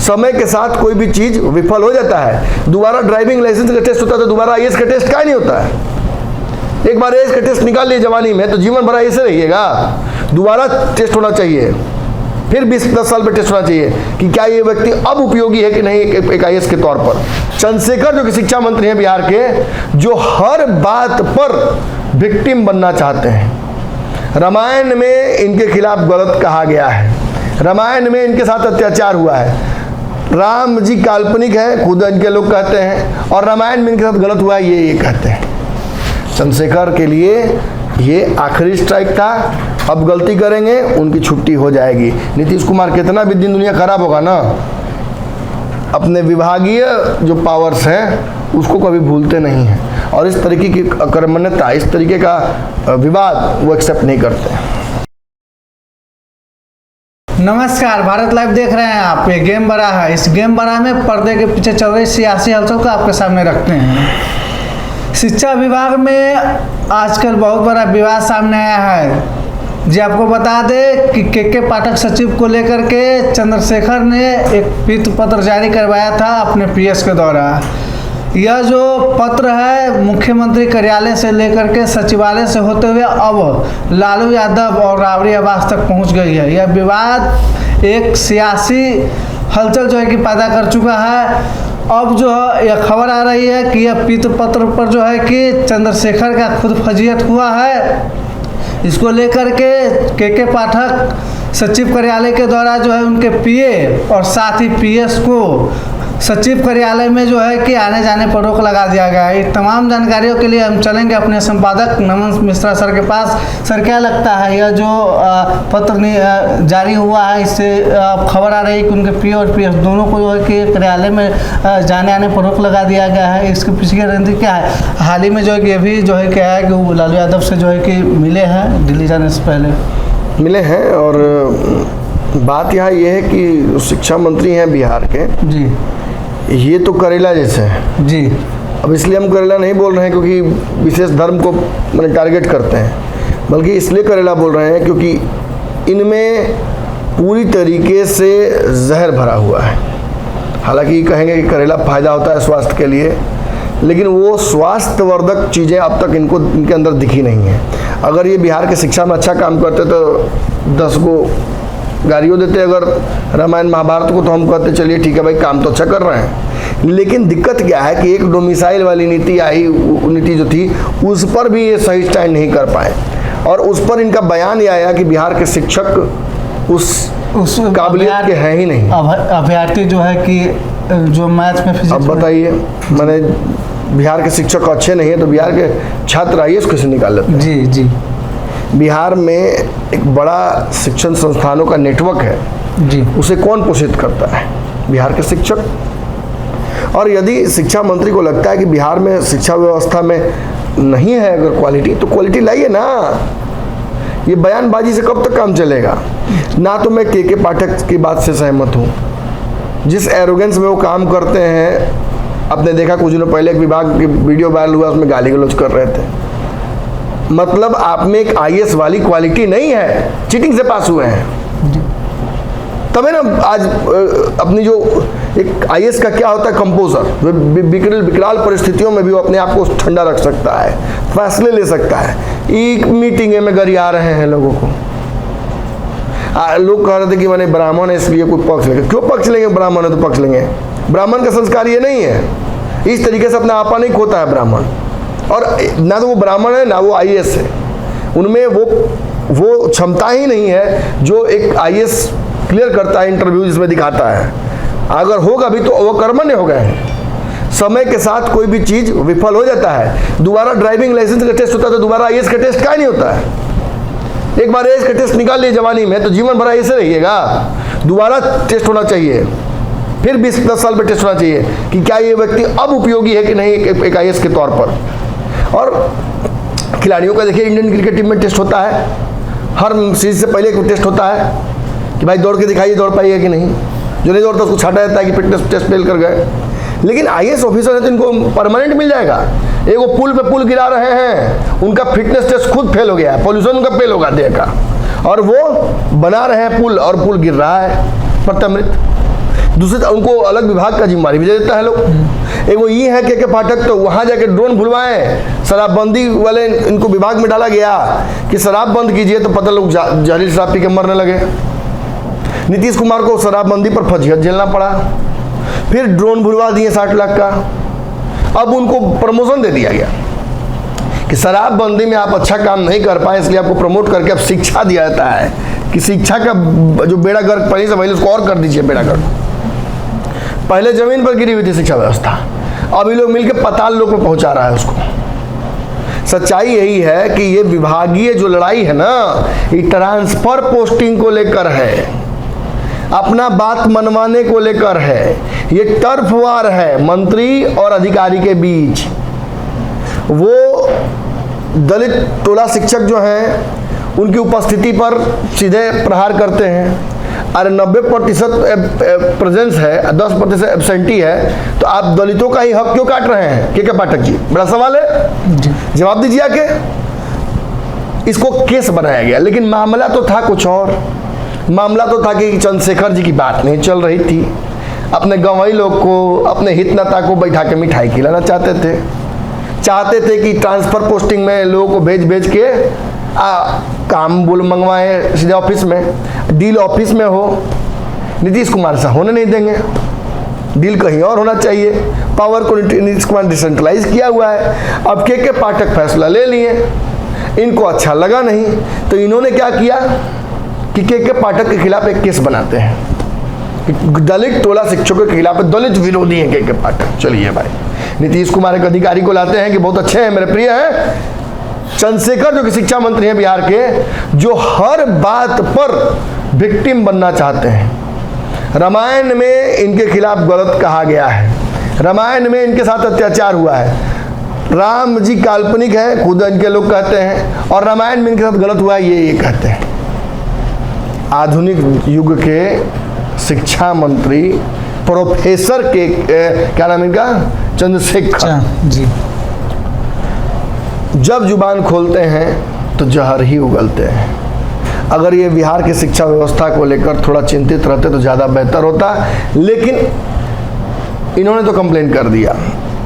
समय के साथ कोई भी चीज विफल हो जाता है। दोबारा ड्राइविंग लाइसेंस का टेस्ट होता है तो दोबारा आईएएस का टेस्ट क्या नहीं होता है। एक बार आईएएस का टेस्ट निकाल लिए जवानी में तो जीवन भर ऐसे रहिएगा। दोबारा टेस्ट होना चाहिए, फिर 20-10 साल पे टेस्ट होना चाहिए कि क्या ये व्यक्ति अब उपयोगी है कि नहीं एक आईएएस के तौर पर। चंद्रशेखर जो कि शिक्षा मंत्री हैं बिहार के, जो हर बात पर विक्टिम बनना चाहते हैं। रामायण में इनके खिलाफ गलत कहा गया है, रामायण में इनके साथ अत्याचार हुआ है। राम जी काल्पनिक है खुद इनके लोग कहते हैं, और रामायण में इनके साथ गलत हुआ है ये कहते हैं। चंद्रशेखर के लिए ये आखिरी स्ट्राइक था। अब गलती करेंगे उनकी छुट्टी हो जाएगी। नीतीश कुमार कितना भी दिन दुनिया खराब होगा ना, अपने विभागीय जो पावर्स हैं उसको कभी भूलते नहीं हैं, और इस तरीके की अकर्मण्यता, इस तरीके का विवाद वो एक्सेप्ट नहीं करते। नमस्कार, भारत लाइव देख रहे हैं आप। ये गेम बड़ा है, इस गेम बड़ा में पर्दे के पीछे चल रही सियासी हलचल को आपके सामने रखते हैं। शिक्षा विभाग में आजकल बहुत बड़ा विवाद सामने आया है। जी आपको बता दें कि के पाठक सचिव को लेकर के चंद्रशेखर ने एक पीत पत्र जारी करवाया था अपने पीएस के द्वारा। यह जो पत्र है मुख्यमंत्री कार्यालय से लेकर के सचिवालय से होते हुए अब लालू यादव और राबड़ी आवास तक पहुंच गई है। यह विवाद एक सियासी हलचल जो है कि पैदा कर चुका है। अब जो है यह खबर आ रही है कि यह पीत पत्र पर जो है कि चंद्रशेखर का खुद फजीहत हुआ है। इसको लेकर के पाठक सचिव कार्यालय के द्वारा जो है उनके पीए और साथ ही पीएस को सचिव कार्यालय में जो है कि आने जाने पर रोक लगा दिया गया है। तमाम जानकारियों के लिए हम चलेंगे अपने संपादक नमन मिश्रा सर के पास। सर, क्या लगता है यह जो पत्र जारी हुआ है, इससे खबर आ रही है कि उनके पीए और पीएस दोनों को जो है कि कार्यालय में जाने आने पर रोक लगा दिया गया है, इसके पीछे की रणनीति क्या है? हाल ही में जो है कि अभी जो है क्या है कि वो लालू यादव से जो है कि मिले हैं, दिल्ली जाने से पहले मिले हैं। और बात यहाँ ये है कि शिक्षा मंत्री हैं बिहार के जी, ये तो करेला जैसे है जी। अब इसलिए हम करेला नहीं बोल रहे हैं क्योंकि विशेष धर्म को मैंने टारगेट करते हैं, बल्कि इसलिए करेला बोल रहे हैं क्योंकि इनमें पूरी तरीके से जहर भरा हुआ है। हालांकि कहेंगे कि करेला फायदा होता है स्वास्थ्य के लिए, लेकिन वो स्वास्थ्यवर्धक चीज़ें अब तक इनके अंदर दिखी नहीं है। अगर ये बिहार के शिक्षा में अच्छा काम करते तो 10 गो गाड़ियों देते। अगर रामायण महाभारत को तो हम कहते चलिए ठीक है भाई, काम तो अच्छा कर रहे हैं। लेकिन दिक्कत क्या है कि एक डोमिसाइल वाली नीति आई, नीति जो थी उस पर भी ये सही स्टैंड नहीं कर पाए, और उस पर इनका बयान ये आया कि बिहार के शिक्षक उस काबिलियत के हैं ही नहीं। अभ्यर्थी जो है कि जो मैथ में फिजिक्स। अब बताइए, मैंने बिहार के शिक्षक अच्छे नहीं है तो बिहार के छात्र आईएएस कैसे निकाल लेते हैं? जी जी। बिहार में एक बड़ा शिक्षण संस्थानों का नेटवर्क है जी, उसे कौन पोषित करता है? बिहार के शिक्षक। और यदि शिक्षा मंत्री को लगता है कि बिहार में शिक्षा व्यवस्था में नहीं है अगर क्वालिटी, तो क्वालिटी लाइए ना। ये बयानबाजी से कब तक काम चलेगा? ना तो मैं के पाठक की बात से सहमत हूँ। जिस एरोगेंस में वो काम करते हैं, आपने देखा कुछ दिनों पहले एक विभाग की वीडियो वायरल हुआ, उसमें गाली गलौज कर रहे थे। मतलब आप में एक आईएएस वाली क्वालिटी नहीं है, चीटिंग से पास हुए हैं। तब है ना आज अपनी जो एक आईएएस का क्या होता है, कंपोजर, जो विकराल परिस्थितियों में भी वो अपने आप को ठंडा रख सकता है, फैसले ले सकता है। एक मीटिंग में गरिया रहे हैं लोगों को। लोग कह रहे थे कि मैंने ब्राह्मण है इसलिए कोई पक्ष लेंगे। क्यों पक्ष लेंगे? ब्राह्मण है तो पक्ष लेंगे। ब्राह्मण का संस्कार ये नहीं है, इस तरीके से अपना आपा नहीं खोता है ब्राह्मण। और ना तो वो ब्राह्मण है ना वो आईएएस है, उनमें वो क्षमता ही नहीं है जो एक आईएएस क्लियर करता है इंटरव्यू जिसमें दिखाता है। अगर होगा भी तो वो कर्मण्य हो गए हैं। समय के साथ कोई भी चीज विफल हो जाता है। दोबारा ड्राइविंग लाइसेंस का टेस्ट होता है तो दोबारा आईएएस का टेस्ट क्या नहीं होता है। एक बार आईएएस का टेस्ट निकाल लिए जवानी में तो जीवन भर ऐसे रहिएगा। दोबारा टेस्ट होना चाहिए, फिर 20-10 साल पे टेस्ट होना चाहिए कि क्या ये व्यक्ति अब उपयोगी है कि नहीं एक आईएएस के तौर पर। और खिलाड़ियों का देखिए, इंडियन क्रिकेट टीम में टेस्ट होता है, हर सीरीज से पहले एक टेस्ट होता है कि भाई दौड़ के दिखाइए दौड़ पाइए कि नहीं। जो नहीं दौड़ता उसको छाटा जाता है कि फिटनेस टेस्ट फेल कर गए। लेकिन आईएएस ऑफिसर है तो इनको परमानेंट मिल जाएगा। एक वो पुल पे पुल गिरा रहे हैं, उनका फिटनेस टेस्ट खुद फेल हो गया है, पॉल्यूशन उनका फेल होगा देह का, और वो बना रहे हैं पुल और पुल गिर रहा है प्रत्यमृत। दूसरे उनको अलग विभाग का जिम्मेदारी भी दे देता है लोग। एक वो ये है के पाठक तो वहाँ जाके ड्रोन भुलवाएं, शराबबंदी वाले इनको विभाग में डाला गया कि शराब बंद कीजिए, तो पता लोग जहरीली शराब पी के मरने लगे। नीतीश कुमार को शराबबंदी पर फजीहत झेलना पड़ा, फिर ड्रोन भुलवा दिए 60 लाख का। अब उनको प्रमोशन दे दिया गया कि शराबबंदी में आप अच्छा काम नहीं कर पाए, इसलिए आपको प्रमोट करके अब शिक्षा दिया जाता है कि शिक्षा का जो बेड़ा गर्क पहले से पहले उसको और कर दीजिए बेड़ा गर्क। पहले जमीन पर गिरी हुई थी शिक्षा व्यवस्था, अभी लोग मिलकर पाताल लोक में पहुंचा रहा है उसको। सच्चाई यही है कि ये विभागीय जो लड़ाई है ना, ये ट्रांसफर पोस्टिंग को लेकर है, अपना बात मनवाने को लेकर है, ये टर्फ वार है मंत्री और अधिकारी के बीच। वो दलित टोला शिक्षक जो हैं उनकी उपस्थिति पर सीधे प्रहार करते हैं। अरे 90% प्रेजेंस है, 10% एब्सेंटी है, तो आप दलितों का ही हक क्यों काट रहे हैं? के पाठक जी, बड़ा सवाल है, जवाब दीजिए आके। इसको केस बनाया गया, लेकिन मामला तो था कुछ और। मामला तो था कि चंद्रशेखर जी की बात नहीं चल रही थी, अपने गंवई लोग को, अपने हितनेता को बैठा के मिठाई खिलाना चाहते थे कि ट्रांसफर पोस्टिंग में लोगों को भेज के काम बोल मंगवाएं सीधे ऑफिस में, डील ऑफिस में हो। नीतीश कुमार से होने नहीं देंगे, डील कहीं और होना चाहिए। पावर को नीतीश कुमार डिसेंट्रलाइज किया हुआ है। अब के पाठक फैसला ले लिए, इनको अच्छा लगा नहीं, तो इन्होंने क्या किया कि के पाठक के खिलाफ एक केस बनाते हैं। दलित टोला शिक्षकों के खिलाफ दलित विरोधी हैं के पाठक। चलिए भाई, नीतीश कुमार एक अधिकारी को लाते हैं कि बहुत अच्छे हैं, मेरे प्रिय हैं। चंद्रशेखर जो कि शिक्षा मंत्री हैं बिहार के, जो हर बात पर विक्टिम बनना चाहते हैं। रामायण में इनके खिलाफ गलत कहा गया है, रामायण में इनके साथ अत्याचार हुआ है, राम जी काल्पनिक है खुद इनके लोग कहते हैं, और रामायण में इनके साथ गलत हुआ है ये कहते हैं। आधुनिक युग के शिक्षा मंत्री प्रोफेसर के क्या नाम इनका, चंद्रशेखर जी, जब जुबान खोलते हैं तो जहर ही उगलते हैं। अगर ये बिहार की शिक्षा व्यवस्था को लेकर थोड़ा चिंतित रहते तो ज़्यादा बेहतर होता, लेकिन इन्होंने तो कंप्लेन कर दिया।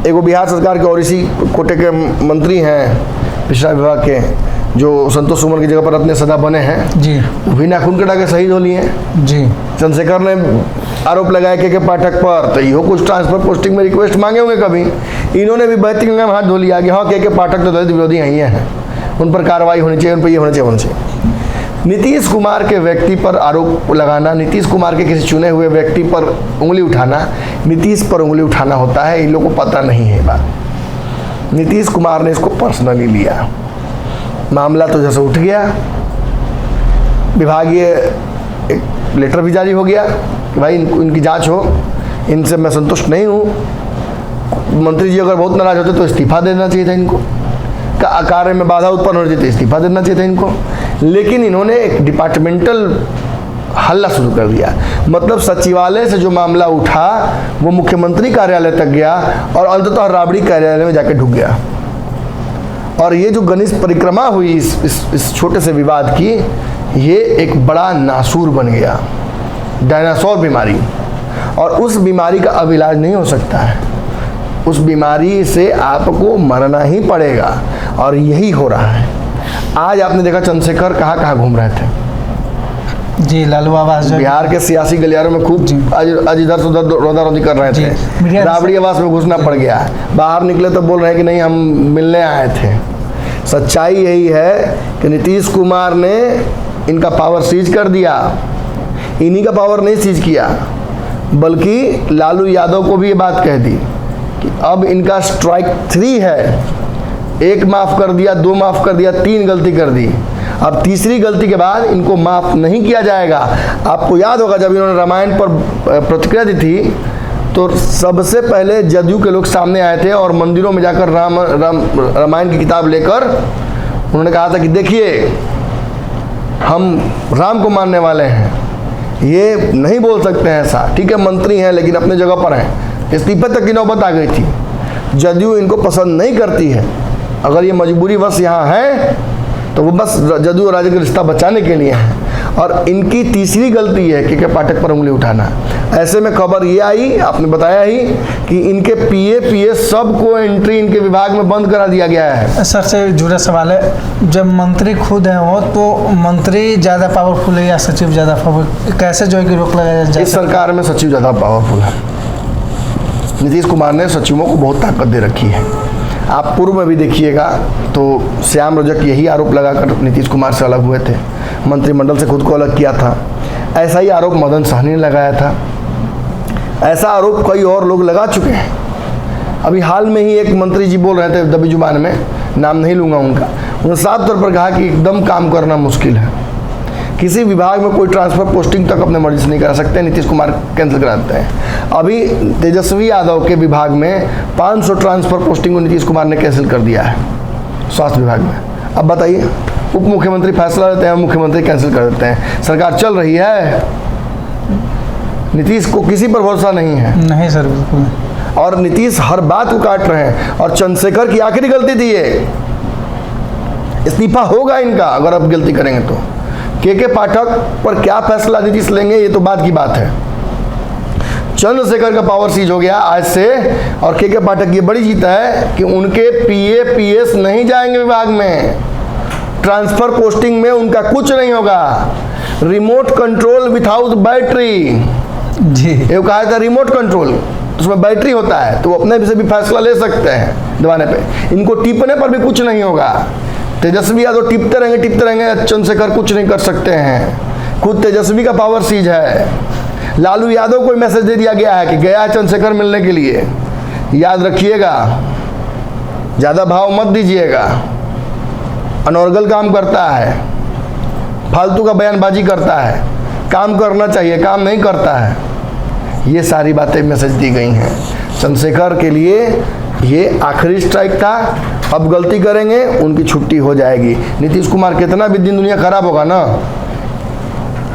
एगो बिहार सरकार के और इसी कोटे के मंत्री हैं पिछड़ा विभाग के, जो संतोष सुमन की जगह पर रत्न सदा बने हैं जी, वो भी नाखून कटा के शहीद हो लिए जी। चंद्रशेखर ने आरोप लगाया के पाठक पर, तो यो कुछ ट्रांसफर पोस्टिंग में रिक्वेस्ट मांगे होंगे कभी, इन्होंने भी बहती गंगा में हाथ धो लिया कि हाँ के पाठक तो दलित विरोधी ही हैं, उन पर कार्रवाई होनी चाहिए, उन पर ये होना चाहिए। नीतीश कुमार के व्यक्ति पर आरोप लगाना, नीतीश कुमार के किसी चुने हुए व्यक्ति पर उंगली उठाना, नीतीश पर उंगली उठाना होता है, इन लोगों को पता नहीं है बात। नीतीश कुमार ने इसको पर्सनली लिया, मामला तो जैसे उठ गया, विभागीय एक लेटर भी जारी हो गया कि भाई इनकी जांच हो, इनसे मैं संतुष्ट नहीं हूँ। मंत्री जी अगर बहुत नाराज होते तो इस्तीफा देना चाहिए था इनको, कार्य में बाधा उत्पन्न हो रही थी तो इस्तीफा देना चाहिए था इनको, लेकिन इन्होंने एक डिपार्टमेंटल हल्ला शुरू कर दिया। मतलब सचिवालय से जो मामला उठा वो मुख्यमंत्री कार्यालय तक गया और अंततः राबड़ी कार्यालय में जाके ढुक गया। और ये जो गणेश परिक्रमा हुई इस छोटे से विवाद की, ये एक बड़ा नासूर बन गया, डायनासोर बीमारी, और उस बीमारी का अब इलाज नहीं हो सकता है। उस बीमारी से आपको मरना ही पड़ेगा, और यही हो रहा है। आज आपने देखा चंद्रशेखर कहाँ घूम रहे थे जी, लालू आवास बिहार के सियासी गलियारों में खूब आज इधर से उधर रोदा-रोदी कर रहे थे, राबड़ी आवास में घुसना पड़ गया, बाहर निकले तो बोल रहे हैं कि नहीं हम मिलने आए थे। सच्चाई यही है कि नीतीश कुमार ने इनका पावर सीज कर दिया, इन्हीं का पावर नहीं सीज किया, बल्कि लालू यादव को भी ये बात कह दी कि अब इनका स्ट्राइक 3 है। 1 माफ़ कर दिया, 2 माफ़ कर दिया, 3 गलती कर दी, अब तीसरी गलती के बाद इनको माफ़ नहीं किया जाएगा। आपको याद होगा जब इन्होंने रामायण पर प्रतिक्रिया दी थी तो सबसे पहले जदयू के लोग सामने आए थे और मंदिरों में जाकर रामायण की किताब लेकर उन्होंने कहा था कि देखिए हम राम को मानने वाले हैं, ये नहीं बोल सकते हैं ऐसा, ठीक है मंत्री हैं लेकिन अपने जगह पर हैं। इस्तीफे तक की नौबत आ गई थी। जदयू इनको पसंद नहीं करती है, अगर ये मजबूरी बस यहाँ है तो वो बस जदयू और राजद का रिश्ता बचाने के लिए है। और इनकी तीसरी गलती है कि पाठक पर उंगली उठाना। ऐसे में खबर ये आई, आपने बताया ही कि इनके पीएस सबको एंट्री इनके विभाग में बंद करा दिया गया है। सर से जुड़ा सवाल है, जब मंत्री खुद हैं वो, तो मंत्री ज़्यादा पावरफुल है या सचिव ज़्यादा पावरफुल, कैसे जो है कि रोक लगाया जाए? इस सरकार में सचिव ज़्यादा पावरफुल है। नीतीश कुमार ने सचिवों को बहुत ताकत दे रखी है। आप पूर्व में भी देखिएगा तो श्याम रजक यही आरोप लगाकर नीतीश कुमार से अलग हुए थे, मंत्रिमंडल से खुद को अलग किया था। ऐसा ही आरोप मदन सहनी ने लगाया था। ऐसा आरोप कई और लोग लगा चुके हैं। अभी हाल में ही एक मंत्री जी बोल रहे थे दबी जुबान में, नाम नहीं लूँगा उनका, उन्होंने साफ तौर पर कहा कि एकदम काम करना मुश्किल है। किसी विभाग में कोई ट्रांसफ़र पोस्टिंग तक अपने मर्जी से नहीं करा सकते, नीतीश कुमार कैंसिल कराते हैं। अभी तेजस्वी यादव के विभाग में 500 ट्रांसफ़र पोस्टिंग को नीतीश कुमार ने कैंसिल कर दिया है स्वास्थ्य विभाग में। अब बताइए, उप मुख्यमंत्री फैसला लेते हैं, मुख्यमंत्री कैंसिल कर देते हैं। सरकार चल रही है, नीतीश को किसी पर भरोसा नहीं है। नहीं सर, बिल्कुल नहीं। और नीतीश हर बात को काट रहे हैं। और चंद्रशेखर की आखिरी गलती थी ये, इस्तीफा होगा इनका अगर अब गलती करेंगे तो। के पाठक पर क्या फैसला नीतीश लेंगे ये तो बाद की बात है। चंद्रशेखर का पावर सीज हो गया आज से, और के पाठक ये बड़ी जीत है कि उनके पीएस नहीं जाएंगे विभाग में, ट्रांसफर पोस्टिंग में उनका कुछ नहीं होगा। रिमोट कंट्रोल विथआउट बैटरी जी, ये कहा था, रिमोट कंट्रोल उसमें बैटरी होता है, तो वो अपने से भी फैसला ले सकते हैं दबाने पे। इनको टिपने पर भी कुछ नहीं होगा। तेजस्वी यादव टिपते रहेंगे, चंद्रशेखर कुछ नहीं कर सकते हैं। खुद तेजस्वी का पावर सीज है। लालू यादव को मैसेज दे दिया गया है कि गया है चंद्रशेखर मिलने के लिए, याद रखिएगा, ज़्यादा भाव मत दीजिएगा। अनर्गल काम करता है, फालतू का बयानबाजी करता है, काम करना चाहिए, काम नहीं करता है। ये सारी बातें मैसेज दी गई हैं। चंद्रशेखर के लिए ये आखिरी स्ट्राइक था। अब गलती करेंगे उनकी छुट्टी हो जाएगी। नीतीश कुमार कितना भी दिन दुनिया खराब होगा ना,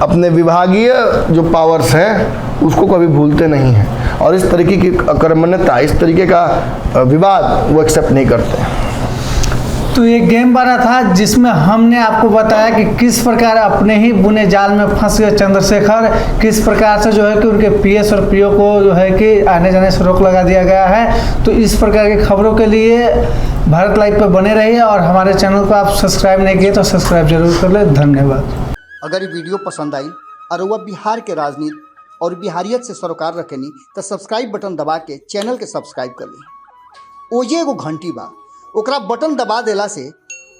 अपने विभागीय जो पावर्स हैं उसको कभी भूलते नहीं हैं, और इस तरीके की अकर्मण्यता, इस तरीके का विवाद वो एक्सेप्ट नहीं करते। तो ये गेम बना था जिसमें हमने आपको बताया कि किस प्रकार अपने ही बुने जाल में फंस गए चंद्रशेखर, किस प्रकार से जो है कि उनके पीएस और पीओ को जो है कि आने जाने से रोक लगा दिया गया है। तो इस प्रकार की खबरों के लिए भारत लाइव पर बने रहिए, और हमारे चैनल को आप सब्सक्राइब नहीं किए तो सब्सक्राइब जरूर कर ले। धन्यवाद। अगर ये वीडियो पसंद आई और वह बिहार के राजनीति और बिहारियत से सरोकार रखेनी तो सब्सक्राइब बटन दबा के चैनल के सब्सक्राइब कर ली। ओजे एगो घंटी बा, ओकरा बटन दबा देला से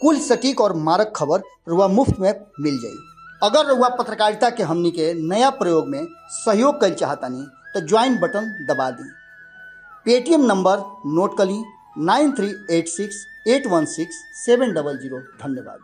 कुल सटीक और मारक खबर रुआ मुफ्त में मिल जाई। अगर रुआ पत्रकारिता के हमनी के नया प्रयोग में सहयोग कर चाहतानी तो ज्वाइन बटन दबा दी। पेटीएम नंबर नोट कर ली 9386 816 700। धन्यवाद।